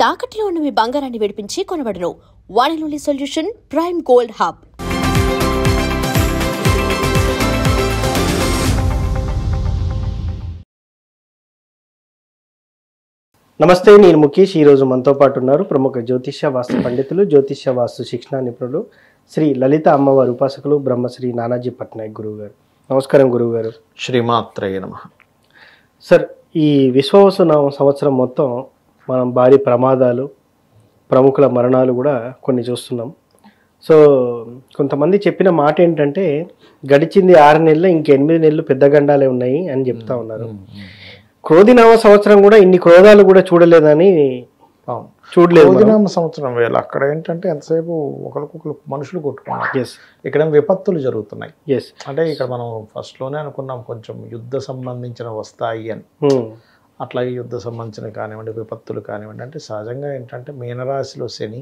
తాకట్టులో ఉన్న మీ బంగారాన్ని విడిపించి కొనబడును. One and only solution prime gold hub. నమస్తే, నేను ముఖేష్. ఈరోజు మనతో పాటు ఉన్నారు ప్రముఖ జ్యోతిష్య వాస్తు పండితులు, జ్యోతిష్య వాస్తు శిక్షణ నిపుణులు, శ్రీ లలిత అమ్మవారి ఉపాసకులు బ్రహ్మశ్రీ నానాజీ పట్నాయక్ గురువు గారు. నమస్కారం గురువు గారు. శ్రీమాత్రేయ నమః. సార్, ఈ విశ్వావసు సంవత్సరం మొత్తం మనం భారీ ప్రమాదాలు, ప్రముఖుల మరణాలు కూడా కొన్ని చూస్తున్నాం. సో కొంతమంది చెప్పిన మాట ఏంటంటే, గడిచింది 6 నెలలు, ఇంక 8 నెలలు పెద్ద గండాలే ఉన్నాయి అని చెప్తా ఉన్నారు. క్రోధినామ సంవత్సరం కూడా ఇన్ని క్రోధాలు కూడా చూడలేదని. చూడలేదు. క్రోధినామ సంవత్సరం వేళ అక్కడ ఏంటంటే ఎంతసేపు ఒకరికొకరు మనుషులు కొట్టుకున్నారు. ఇక్కడ విపత్తులు జరుగుతున్నాయి. అంటే ఇక్కడ మనం ఫస్ట్ లోనే అనుకున్నాం కొంచెం యుద్ధ సంబంధించిన వస్తాయి అని. అట్లాగే యుద్ధ సంబంధించిన కానివ్వండి, విపత్తులు కానివ్వండి. అంటే సహజంగా ఏంటంటే మీనరాశిలో శని,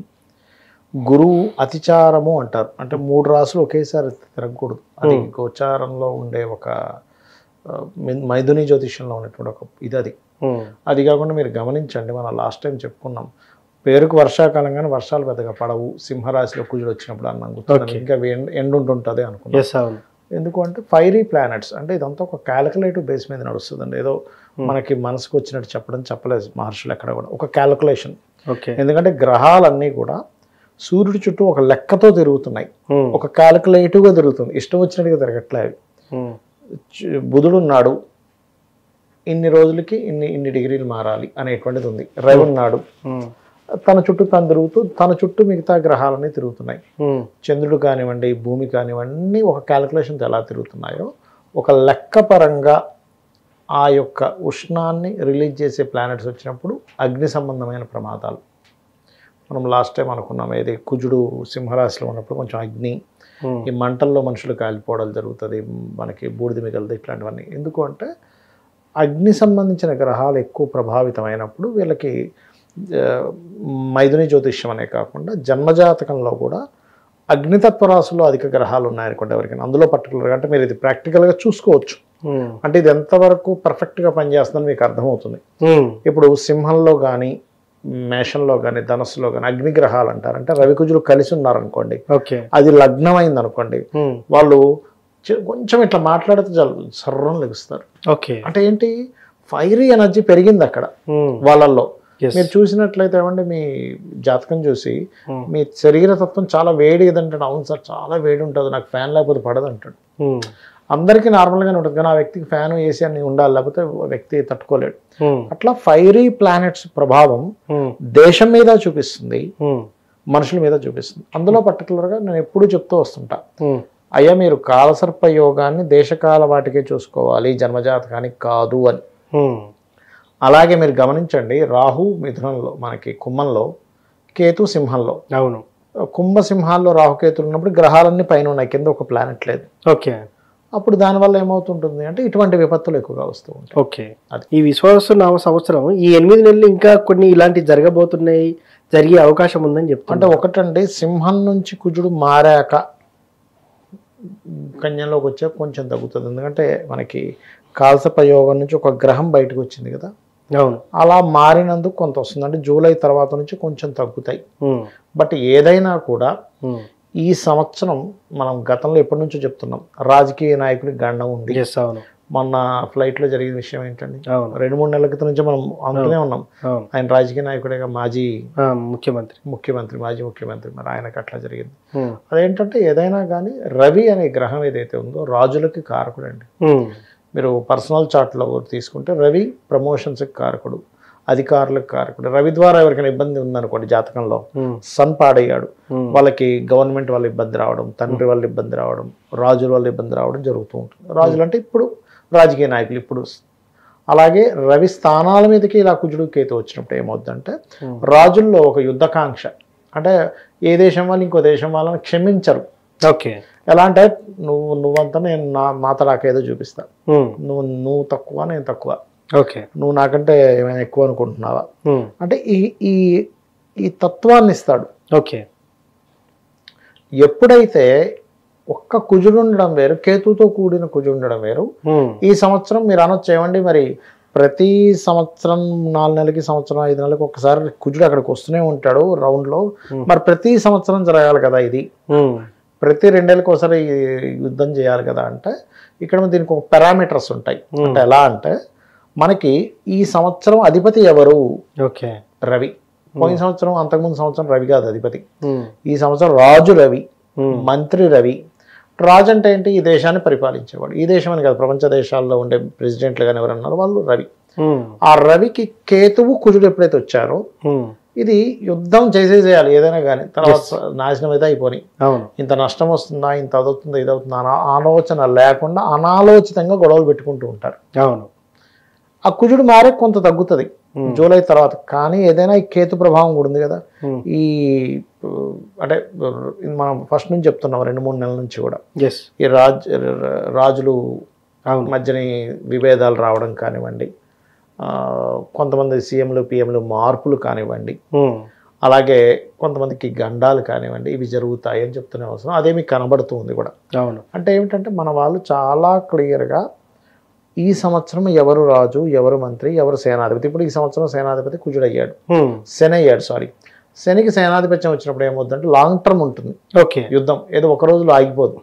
గురువు అతిచారము అంటారు. అంటే 3 రాశులు ఒకేసారి తిరగకూడదు. అది గోచారంలో ఉండే ఒక మైథుని జ్యోతిష్యంలో ఉన్నటువంటి ఒక అది కాకుండా మీరు గమనించండి, మనం లాస్ట్ టైం చెప్పుకున్నాం, పేరుకు వర్షాకాలం కానీ వర్షాలు పెద్దగా పడవు సింహరాశిలో కుజుడు వచ్చినప్పుడు అన్నాం. ఇంకా ఎండ్ ఉంటుంటుంది అనుకున్నాం. ఎందుకు అంటే ఫైరీ ప్లానెట్స్, అంటే ఇదంతా ఒక క్యాలిక్యులేటివ్ బేస్ మీద నడుస్తుందండి. ఏదో మనకి మనసుకు వచ్చినట్టు చెప్పలేదు మహర్షులు ఎక్కడ కూడా. ఒక క్యాలిక్యులేషన్. ఎందుకంటే గ్రహాలన్నీ కూడా సూర్యుడి చుట్టూ ఒక లెక్కతో తిరుగుతున్నాయి. ఒక క్యాలిక్యులేటివ్గా తిరుగుతుంది, ఇష్టం వచ్చినట్టుగా తిరగట్లేదు. బుధుడు ఉన్నాడు, ఇన్ని రోజులకి ఇన్ని డిగ్రీలు మారాలి అనేటువంటిది ఉంది. రవి ఉన్నాడు, తన చుట్టూ తను తిరుగుతూ తన చుట్టూ మిగతా గ్రహాలన్నీ తిరుగుతున్నాయి. చంద్రుడు కానివ్వండి, భూమి కానివ్వండి, ఒక క్యాలిక్యులేషన్తో ఎలా తిరుగుతున్నాయో ఒక లెక్క పరంగా ఆ యొక్క ఉష్ణాన్ని రిలీజ్ చేసే ప్లానెట్స్ వచ్చినప్పుడు అగ్ని సంబంధమైన ప్రమాదాలు మనం లాస్ట్ టైం అనుకున్నాం. ఏది కుజుడు సింహరాశిలో ఉన్నప్పుడు కొంచెం అగ్ని, ఈ మంటల్లో మనుషులు కాలిపోవడం జరుగుతుంది, మనకి బూడిద మిగలదు, ఇట్లాంటివన్నీ. ఎందుకు అంటే అగ్ని సంబంధించిన గ్రహాలు ఎక్కువ ప్రభావితమైనప్పుడు వీళ్ళకి మైథుని జ్యోతిష్యం అనే కాకుండా జన్మజాతకంలో కూడా అగ్నితత్వ రాశుల్లో అధిక గ్రహాలు ఉన్నాయనుకోండి ఎవరికైనా, అందులో పర్టికులర్గా అంటే మీరు ఇది ప్రాక్టికల్గా చూసుకోవచ్చు. అంటే ఇది ఎంతవరకు పర్ఫెక్ట్గా పనిచేస్తుందని మీకు అర్థమవుతుంది. ఇప్పుడు సింహంలో కానీ, మేషంలో కానీ, ధనస్సులో కానీ అగ్నిగ్రహాలు అంటారు. అంటే రవికుజులు కలిసి ఉన్నారనుకోండి, అది లగ్నం అయింది అనుకోండి, వాళ్ళు కొంచెం ఇట్లా మాట్లాడితే సర్రం లెగుస్తారు. అంటే ఏంటి, ఫైరీ ఎనర్జీ పెరిగింది అక్కడ వాళ్ళల్లో. మీరు చూసినట్లయితే ఏమంటే మీ జాతకం చూసి మీ శరీరతత్వం చాలా వేడి ఏదంటాడు. అవును సార్, చాలా వేడి ఉంటుంది, నాకు ఫ్యాన్ లేకపోతే పడదు అంటాడు. అందరికీ నార్మల్గానే ఉంటుంది, కానీ ఆ వ్యక్తికి ఫ్యాన్ ఏసీ అని ఉండాలి, లేకపోతే వ్యక్తి తట్టుకోలేడు. అట్లా ఫైరీ ప్లానెట్స్ ప్రభావం దేశం మీద చూపిస్తుంది, మనుషుల మీద చూపిస్తుంది. అందులో పర్టికులర్గా నేను ఎప్పుడూ చెప్తూ వస్తుంటా, అయ్యా మీరు కాలసర్ప యోగాన్ని దేశకాల వాటికే చూసుకోవాలి, జన్మజాతకానికి కాదు అని. అలాగే మీరు గమనించండి, రాహు మిథునంలో మనకి కుంభంలో, కేతు సింహంలో. అవును, కుంభ సింహాల్లో రాహుకేతులు ఉన్నప్పుడు గ్రహాలన్నీ పైన ఉన్నాయి, కింద ఒక ప్లానెట్ లేదు. అప్పుడు దానివల్ల ఏమవుతుంటుంది అంటే ఇటువంటి విపత్తులు ఎక్కువగా వస్తూ ఉంటాయి. ఈ విశ్వావసు నామ సంవత్సరం ఈ 8 నెలలు ఇంకా కొన్ని ఇలాంటివి జరగబోతున్నాయి, జరిగే అవకాశం ఉందని చెప్తా. అంటే ఒకటండి, సింహం నుంచి కుజుడు మారాక కన్యలోకి వచ్చాక కొంచెం తగ్గుతుంది. ఎందుకంటే మనకి కాలసర్పయోగం నుంచి ఒక గ్రహం బయటకు వచ్చింది కదా. అవును, అలా మారినందుకు కొంత వస్తుంది. అంటే జూలై తర్వాత నుంచి కొంచెం తగ్గుతాయి. బట్ ఏదైనా కూడా ఈ సంవత్సరం మనం గతంలో ఎప్పటి నుంచో చెప్తున్నాం, రాజకీయ నాయకుడికి గండం ఉంది. మొన్న ఫ్లైట్లో జరిగిన విషయం ఏంటండి, 2-3 నెలల క్రితం నుంచి మనం అందులోనే ఉన్నాం. ఆయన రాజకీయ నాయకుడిగా మాజీ ముఖ్యమంత్రి, మరి ఆయనకు అట్లా జరిగింది. అదేంటంటే ఏదైనా కానీ రవి అనే గ్రహం ఏదైతే ఉందో రాజులకి కారకుడు అండి. మీరు పర్సనల్ చార్ట్లో తీసుకుంటే రవి ప్రమోషన్స్కి కారకుడు, అధికారులకు కారకుడు. రవి ద్వారా ఎవరికైనా ఇబ్బంది ఉందనుకోండి జాతకంలో, సన్ పాడయ్యాడు, వాళ్ళకి గవర్నమెంట్ వల్ల ఇబ్బంది రావడం, తండ్రి వల్ల ఇబ్బంది రావడం, రాజుల వల్ల ఇబ్బంది రావడం జరుగుతూ ఉంటుంది. రాజులు అంటే ఇప్పుడు రాజకీయ నాయకులు. ఇప్పుడు అలాగే రవి స్థానాల మీదకి ఇలా కుజుడు కేతు వచ్చినప్పుడు ఏమవుతుందంటే రాజుల్లో ఒక యుద్ధకాంక్ష. అంటే ఏ దేశం వాళ్ళు ఇంకో దేశం వాళ్ళని క్షమించరు. ఎలా అంటే నువ్వంతా నేను నా తడాక ఏదో చూపిస్తా, నువ్వు తక్కువ నేను తక్కువ, నువ్వు నాకంటే ఏమైనా ఎక్కువ అనుకుంటున్నావా అంటే ఈ తత్వాన్ని ఇస్తాడు. ఎప్పుడైతే ఒక్క కుజుడు ఉండడం వేరు, కేతుతో కూడిన కుజుడు ఉండడం వేరు. ఈ సంవత్సరం మీరు అనొచ్చు ఏమండి మరి ప్రతి సంవత్సరం 4 నెలలకి సంవత్సరం 5 నెలలకు ఒకసారి కుజుడు అక్కడికి వస్తూనే ఉంటాడు రౌండ్లో. మరి ప్రతి సంవత్సరం జరగాలి కదా ఇది, ప్రతి 2 నెలలకు ఒకసారి యుద్ధం చేయాలి కదా అంటే ఇక్కడ దీనికి ఒక పారామీటర్స్ ఉంటాయి. అంటే ఎలా అంటే మనకి ఈ సంవత్సరం అధిపతి ఎవరు? ఓకే, రవి. పోయిన సంవత్సరం అంతకుముందు సంవత్సరం రవి కాదు అధిపతి, ఈ సంవత్సరం రాజు రవి, మంత్రి రవి. రాజు అంటే ఏంటి? ఈ దేశాన్ని పరిపాలించేవాడు. ఈ దేశం అని కాదు, ప్రపంచ దేశాల్లో ఉండే ప్రెసిడెంట్లు కానీ ఎవరన్నారు వాళ్ళు రవి. ఆ రవికి కేతువు కుజుడు ఎప్పుడైతే వచ్చారో ఇది యుద్ధం చేసేసేయాలి ఏదైనా కానీ, తర్వాత నాశనం అయితే అయిపోయి ఇంత నష్టం వస్తుందా, ఇంత అదవుతుందా, ఇది అవుతుందా ఆలోచన లేకుండా అనాలోచితంగా గొడవలు పెట్టుకుంటూ ఉంటారు. అవును, ఆ కుజుడు మారే కొంత తగ్గుతుంది జూలై తర్వాత. కానీ ఏదైనా ఈ కేతు ప్రభావం కూడా ఉంది కదా. ఈ అంటే మనం ఫస్ట్ నుంచి చెప్తున్నాం 2-3 నెలల నుంచి కూడా ఈ రాజులు మధ్యని విభేదాలు రావడం కానివ్వండి, కొంతమంది సీఎంలు పిఎంలు మార్పులు కానివ్వండి, అలాగే కొంతమందికి గండాలు కానివ్వండి, ఇవి జరుగుతాయి అని చెప్తూనే అవసరం. అదే మీకు కనబడుతుంది కూడా. అవును, అంటే ఏమిటంటే మన వాళ్ళు చాలా క్లియర్గా ఈ సంవత్సరం ఎవరు రాజు, ఎవరు మంత్రి, ఎవరు సేనాధిపతి. ఇప్పుడు ఈ సంవత్సరం సేనాధిపతి కుజుడు అయ్యాడు, శని అయ్యాడు. శనికి సేనాధిపత్యం వచ్చినప్పుడు ఏమవుతుందంటే లాంగ్ టర్మ్ ఉంటుంది. ఓకే, యుద్ధం ఏదో ఒక రోజులో ఆగిపోదు,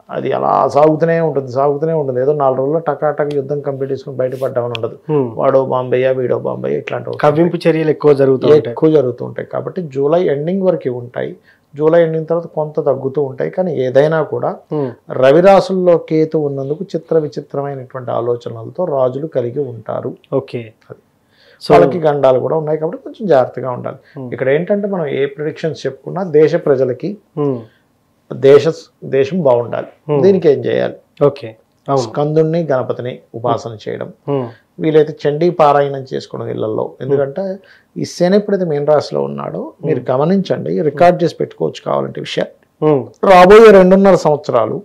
అది అలా సాగుతూనే ఉంటుంది. ఏదో 4 రోజుల్లో టకాటక యుద్ధం కంప్లీట్ చేసుకుని బయటపడ్డామని ఉండదు. వాడో బాంబేయా వీడో బాంబేయా ఇట్లాంటి కవ్వింపు చర్యలు ఎక్కువ జరుగుతూ ఉంటాయి. కాబట్టి జూలై ఎండింగ్ వరకు ఉంటాయి. జూలై ఎండింగ్ తర్వాత కొంత తగ్గుతూ ఉంటాయి. కానీ ఏదైనా కూడా రవి రాశుల్లో కేతు ఉన్నందుకు చిత్ర విచిత్రమైనటువంటి ఆలోచనలతో రాజులు కలిగి ఉంటారు. ఓకే, వాళ్ళకి గండాలు కూడా ఉన్నాయి కాబట్టి కొంచెం జాగ్రత్తగా ఉండాలి. ఇక్కడ ఏంటంటే మనం ఏ ప్రిడిక్షన్స్ చెప్పుకున్నా దేశ ప్రజలకి దేశం బాగుండాలి. దీనికి ఏం చేయాలి? ఓకే, స్కందుణ్ణి గణపతిని ఉపాసన చేయడం, వీలైతే చండీ పారాయణం చేసుకోవడం ఇళ్లలో. ఎందుకంటే ఈ శని ఎప్పుడైతే మీన రాశిలో ఉన్నాడో మీరు గమనించండి, రికార్డ్ చేసి పెట్టుకోవచ్చు కావాలంటే విషయాలు. రాబోయే 2.5 సంవత్సరాలు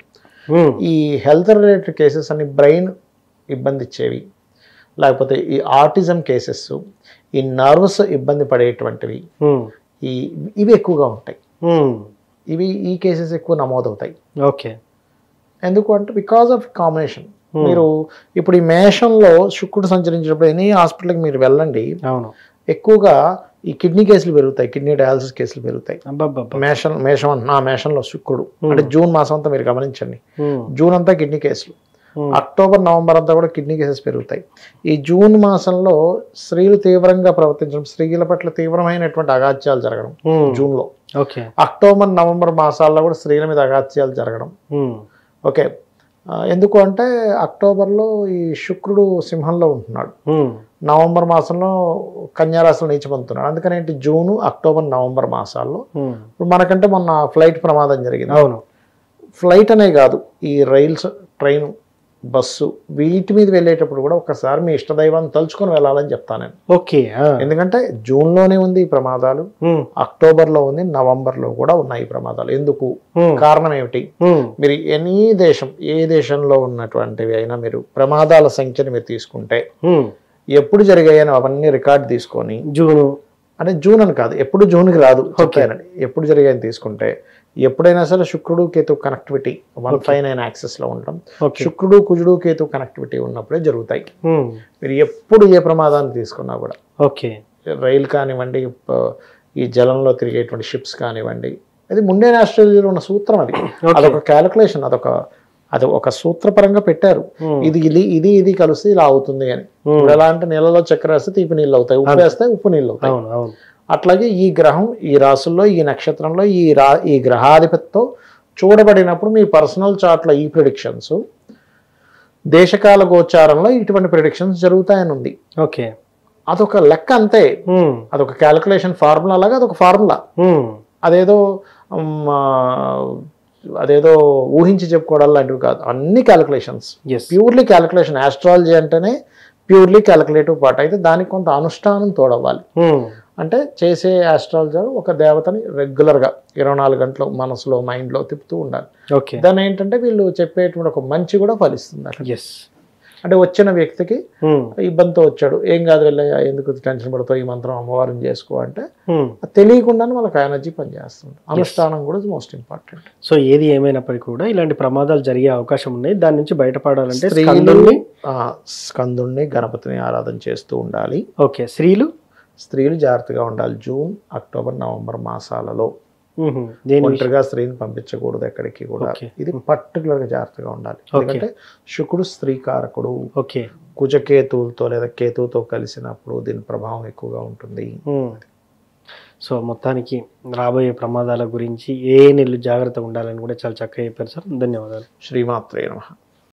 ఈ హెల్త్ రిలేటెడ్ కేసెస్ అన్ని బ్రెయిన్ ఇబ్బంది ఇచ్చేవి, లేకపోతే ఈ ఆటిజం కేసెస్, ఈ నర్వ్స్ ఇబ్బంది పడేటువంటివి, ఇవి ఎక్కువగా ఉంటాయి. ఈ కేసెస్ ఎక్కువ నమోదవుతాయి. ఓకే, ఎందుకు అంటే బికాస్ ఆఫ్ కాంబినేషన్. మీరు ఇప్పుడు ఈ మేషంలో శుక్రుడు సంచరించినప్పుడు ఎనీ హాస్పిటల్కి మీరు వెళ్ళండి, ఎక్కువగా ఈ కిడ్నీ కేసులు పెరుగుతాయి, కిడ్నీ డయాలసిస్ కేసులు పెరుగుతాయి. మేషంలో శుక్రుడు అంటే జూన్ మాసం అంతా మీరు గమనించండి, జూన్ అంతా కిడ్నీ కేసులు, అక్టోబర్ నవంబర్ అంతా కూడా కిడ్నీ కేసెస్ పెరుగుతాయి. ఈ జూన్ మాసంలో స్త్రీలు తీవ్రంగా ప్రవర్తించడం, స్త్రీల పట్ల తీవ్రమైనటువంటి అగాత్యాలు జరగడం జూన్లో. అక్టోబర్ నవంబర్ మాసాల్లో కూడా స్త్రీల మీద అగాత్యాలు జరగడం. ఓకే, ఎందుకు అంటే అక్టోబర్లో ఈ శుక్రుడు సింహంలో ఉంటున్నాడు, నవంబర్ మాసంలో కన్యారాశిలో నీచ పొందుతున్నాడు. అందుకని ఏంటి జూను అక్టోబర్ నవంబర్ మాసాల్లో ఇప్పుడు మనకంటే మొన్న ఫ్లైట్ ప్రమాదం జరిగింది. అవును, ఫ్లైట్ అనే కాదు, ఈ రైల్స్, ట్రైన్, బస్సు వీటి మీద వెళ్ళేటప్పుడు కూడా ఒకసారి మీ ఇష్టదైవాన్ని తలుచుకొని వెళ్ళాలని చెప్తాను నేను. ఓకే, ఎందుకంటే జూన్లోనే ఉంది ఈ ప్రమాదాలు, అక్టోబర్లో ఉంది, నవంబర్లో కూడా ఉన్నాయి ఈ ప్రమాదాలు. ఎందుకు? కారణం ఏమిటి? మీరు ఎనీ దేశం, ఏ దేశంలో ఉన్నటువంటివి అయినా మీరు ప్రమాదాల సంఖ్యను మీరు తీసుకుంటే ఎప్పుడు జరిగాయని అవన్నీ రికార్డు తీసుకొని, జూన్ అని కాదు, ఎప్పుడు జూన్కి రాదు చెప్పానండి, ఎప్పుడు జరిగాయని తీసుకుంటే ఎప్పుడైనా సరే శుక్రుడు కేతు కనెక్టివిటీ 159 యాక్సెస్లో ఉండడం, శుక్రుడు కుజుడు కేతు కనెక్టివిటీ ఉన్నప్పుడే జరుగుతాయి. మీరు ఎప్పుడు ఏ ప్రమాదాన్ని తీసుకున్నా కూడా, ఓకే, రైలు కానివ్వండి, ఈ జలంలో తిరిగేటువంటి షిప్స్ కానివ్వండి, అది ముండే ఆస్ట్రేలియాలో ఉన్న సూత్రం. అదొక క్యాలిక్యులేషన్, అది ఒక సూత్రపరంగా పెట్టారు. ఇది కలిసి ఇలా అవుతుంది అని. ఎలా అంటే నీళ్ళలో చక్కెర వేస్తే తీపి నీళ్ళు అవుతాయి, ఉప్పు వేస్తే ఉప్పు నీళ్ళు అవుతాయి. అట్లాగే ఈ గ్రహం ఈ రాశుల్లో ఈ నక్షత్రంలో ఈ గ్రహాధిపతితో చూడబడినప్పుడు మీ పర్సనల్ చార్ట్లో ఈ ప్రిడిక్షన్స్, దేశకాల గోచారంలో ఇటువంటి ప్రిడిక్షన్స్ జరుగుతాయని ఉంది. ఓకే, అదొక లెక్క అంతే, అదొక క్యాలిక్యులేషన్ ఫార్ములా లాగా అదొక ఫార్ములా. అదేదో ఊహించి చెప్పుకోవడం లాంటివి కాదు, అన్ని క్యాలిక్యులేషన్స్, ప్యూర్లీ క్యాలిక్యులేషన్. ఆస్ట్రాలజీ అంటేనే ప్యూర్లీ క్యాలిక్యులేటివ్ పార్ట్. అయితే దానికి కొంత అనుష్ఠానం తోడవ్వాలి. అంటే చేసే ఆస్ట్రాలజర్ ఒక దేవతని రెగ్యులర్గా 24 గంటలు మనసులో మైండ్లో తిప్పుతూ ఉండాలి. దాన్ని ఏంటంటే వీళ్ళు చెప్పేటువంటి ఒక మంచి కూడా ఫలిస్తుంది. అంటే వచ్చిన వ్యక్తికి ఇబ్బందితో వచ్చాడు, ఏం కాదు వెళ్ళయ్యా, ఎందుకు టెన్షన్ పడతావు, ఈ మంత్రం అమ్మవారిని చేసుకో అంటే తెలియకుండానే వాళ్ళకి ఎనర్జీ పనిచేస్తుంది. అనుష్ఠానం కూడా మోస్ట్ ఇంపార్టెంట్. సో ఏది ఏమైనప్పటికీ కూడా ఇలాంటి ప్రమాదాలు జరిగే అవకాశం ఉన్నాయి. దాని నుంచి బయటపడాలంటే స్కందుణ్ణి గణపతిని ఆరాధన చేస్తూ ఉండాలి. ఓకే. స్త్రీలు జాగ్రత్తగా ఉండాలి. జూన్, అక్టోబర్, నవంబర్ మాసాలలో ఒంటరిగా స్త్రీని పంపించకూడదు ఎక్కడికి కూడా. ఇది పర్టికులర్ గా జాగ్రత్తగా ఉండాలి. ఎందుకంటే శుక్రుడు స్త్రీ కారకుడు. కుజకేతువులతో లేదా కేతువుతో కలిసినప్పుడు దీని ప్రభావం ఎక్కువగా ఉంటుంది. సో మొత్తానికి రాబోయే ప్రమాదాల గురించి ఏ నెలలు జాగ్రత్తగా ఉండాలని కూడా చాలా చక్కగా చెప్పారు సార్. ధన్యవాదాలు. శ్రీమాత్రే నమః.